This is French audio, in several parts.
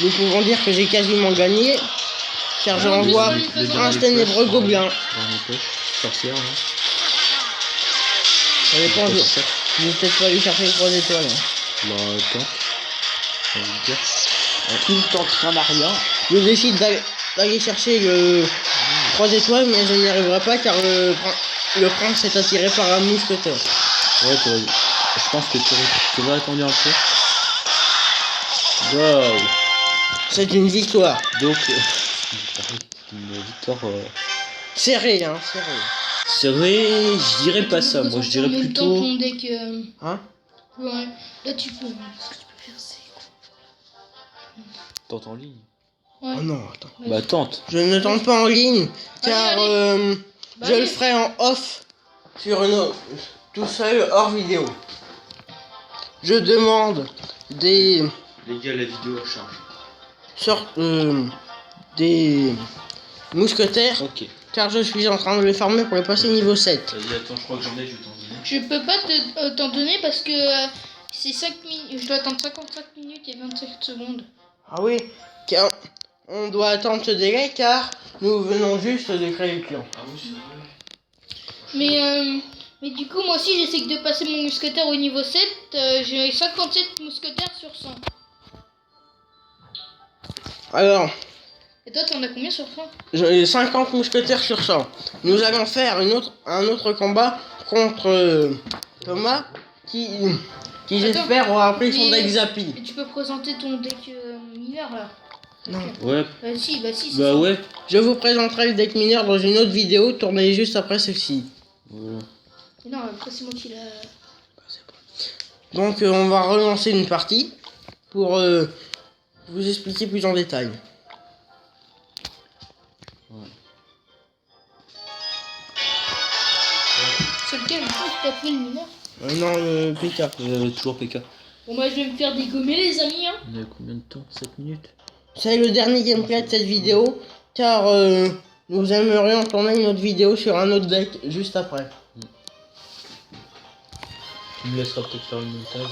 nous pouvons dire que j'ai quasiment gagné, car je En plus, renvoie on les fait un ténébreux gobelin. Dans les poches. Sorcière, hein. Ça dépend, je vais peut-être pas aller chercher les 3 étoiles. Hein. Bah, attends. Ça veut dire. Qui ne tente rien à rien. Je décide d'aller chercher le 3 étoiles, mais je n'y arriverai pas car le prince est attiré par un mousquetaire. Ouais, je pense que tu vas attendre un peu. Waouh! C'est une victoire. Donc, une victoire Serrée, hein, serrée. serrée, je dirais pas ça. Moi, je dirais En même temps, plutôt. ton deck. Hein? Ouais. Là, tu peux. Ce que tu peux faire, c'est. Tente en ligne. Ouais. Oh non, attends. Bah, tente. Je ne tente pas en ligne, car Allez. Bah, je le allez. ferai en off sur tout seul hors vidéo. Je demande des Les gars, la vidéo charge. sortes des mousquetaires, Ok. car je suis en train de les farmer pour les passer niveau 7. Vas-y, attends, je crois que j'en ai, je vais t'en donner. Je peux pas t'en donner parce que c'est 5 minutes. Je dois attendre 55 minutes et 27 secondes. Ah oui, car on doit attendre ce délai car nous venons juste de créer le client. Ah oui, c'est vrai. Mais du coup, moi aussi, j'essaie de passer mon mousquetaire au niveau 7. J'ai 57 mousquetaires sur 100. Alors, Et toi, t'en as combien sur 100? j'ai 50 mousquetaires sur 100. Nous allons faire un autre combat contre Thomas qui j'espère aura appris son mais- deck Zappy. Et tu peux présenter ton deck mineur là. Non. Ouais, Bah si, c'est bah ça. ouais. Je vous présenterai le deck mineur dans une autre vidéo tournée juste après celle-ci. Voilà. Mais non, après c'est moi qui l'a... Donc on va relancer une partie pour vous expliquer plus en détail. C'est lequel du coup t'as pris le mineur? Non, le PK. Toujours PK. Bon bah je vais me faire dégommer les amis hein. On a combien de temps? 7 minutes? C'est le dernier gameplay de cette vidéo car nous aimerions tourner une autre vidéo sur un autre deck juste après. Tu me laisseras peut-être faire le montage.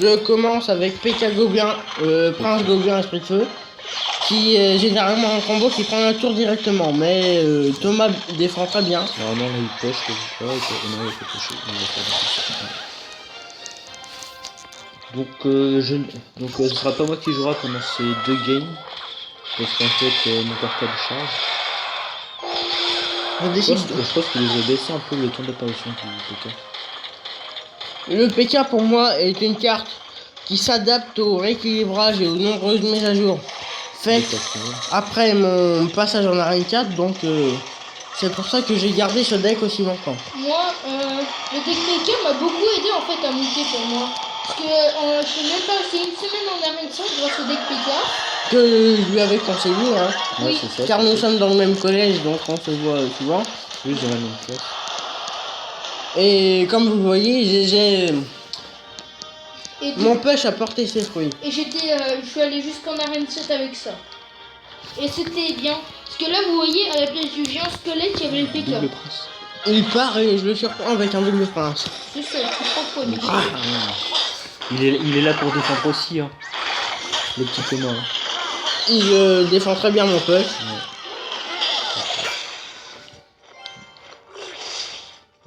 Je commence avec PK Gobelin, Prince Gobelin Esprit de Feu, qui est généralement un combo qui prend un tour directement, mais Thomas défend très bien. Normalement, là, il poche, je sais pas, et puis, non, il faut pocher. Il va faire des poches. Donc, ce sera pas moi qui jouera pendant ces 2 games. Parce qu'en fait, mon portable charge. Je Je décide. pense que je vais baisser un peu le temps d'apparition du PK. Le PK pour moi est une carte qui s'adapte au rééquilibrage et aux nombreuses mises à jour faites après mon passage en Arène 4, donc c'est pour ça que j'ai gardé ce deck aussi longtemps. Moi, le deck maker m'a beaucoup aidé en fait à monter pour moi. Parce que je suis même pas resté une semaine en arène 5 grâce au deck PK. Que je lui avais conseillé, hein, Ouais, Oui. c'est ça. car nous sommes dans le même collège, donc on se voit souvent. Plus dans la même classe. Et comme vous le voyez, Et, mon push a porté ses fruits. et je suis allé jusqu'en arène 7 avec ça. Et c'était bien. Parce que là, vous voyez, à la place du géant squelette, il y avait le PK. Double prince. Il part et je le surprends avec un double prince. C'est ça, tu prends quoi, lui Il est là pour défendre aussi, hein. Le petit Thomas. Hein. Il défend très bien mon push.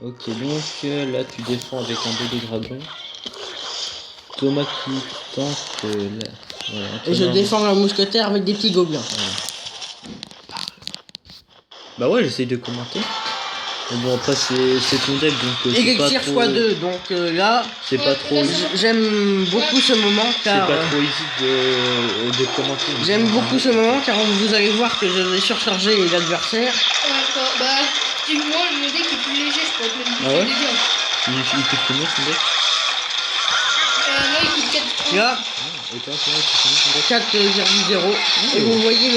Ok, donc là tu défends avec un bébé dragon. Thomas qui tente là. Voilà, Et je Thomas- défends la mousquetaire avec des petits gobelins. Bah ouais, j'essaye de commenter. Mais bon, après c'est ton deck donc c'est pas Élixir trop. x2, donc là, C'est pas Ouais, trop. là, j'aime beaucoup ce moment C'est car pas trop easy de commenter. j'aime beaucoup ce moment car vous allez voir que je vais surcharger l'adversaire. D'accord, bah, moi, mon deck est plus léger, je peux te le Ah ouais dire. Il coûte combien son deck? Moi, il coûte 4 Là, Et toi, tu coûte combien son deck? 4,0. Et vous voyez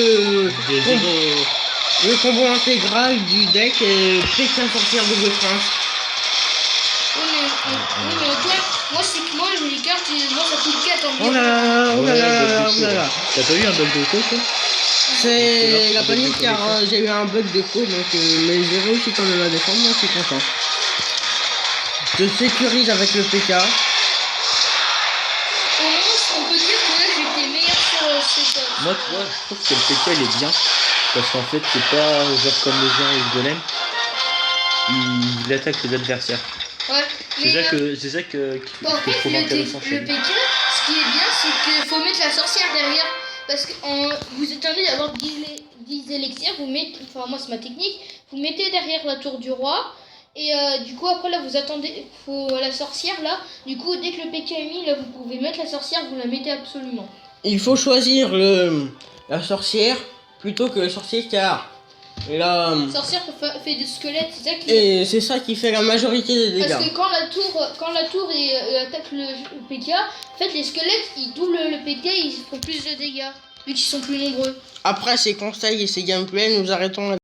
le combo intégral du deck et PK sortir double prince. Oui, mais toi, moi, c'est que moi, j'ai les cartes, et moi, ça coûte 4 en Oh là là, oh là là, oh là là. T'as pas eu un bug de co toi? C'est la panique car j'ai eu un bug de co, donc mais j'ai réussi quand même à défendre, moi je suis content. Je sécurise avec le PK. Au moins, on peut dire que là, j'étais meilleur sur Moi, tu vois, je trouve que le PK il est bien. Parce qu'en fait, c'est pas genre comme les gens et le golem. Il attaque les adversaires. Ouais, C'est ça que bon, en que je fait, trouve intéressant chez le lui. PK, ce qui est bien, c'est qu'il faut mettre la sorcière derrière. Parce que vous attendez d'avoir 10 élixirs, vous mettez, enfin moi c'est ma technique, vous mettez derrière la tour du roi. Et du coup, après là, vous attendez, faut la sorcière là. Du coup, dès que le PK est mis, là, vous pouvez mettre la sorcière, vous la mettez absolument. Il faut choisir la sorcière plutôt que le sorcier car la, Sorcière fait des squelettes, c'est ça qui. et c'est ça qui fait la majorité des dégâts. Parce que quand la tour attaque le PK, en fait les squelettes ils doublent le PK, ils font plus de dégâts vu qu'ils sont plus nombreux. Après ces conseils et ces gameplays, nous arrêtons la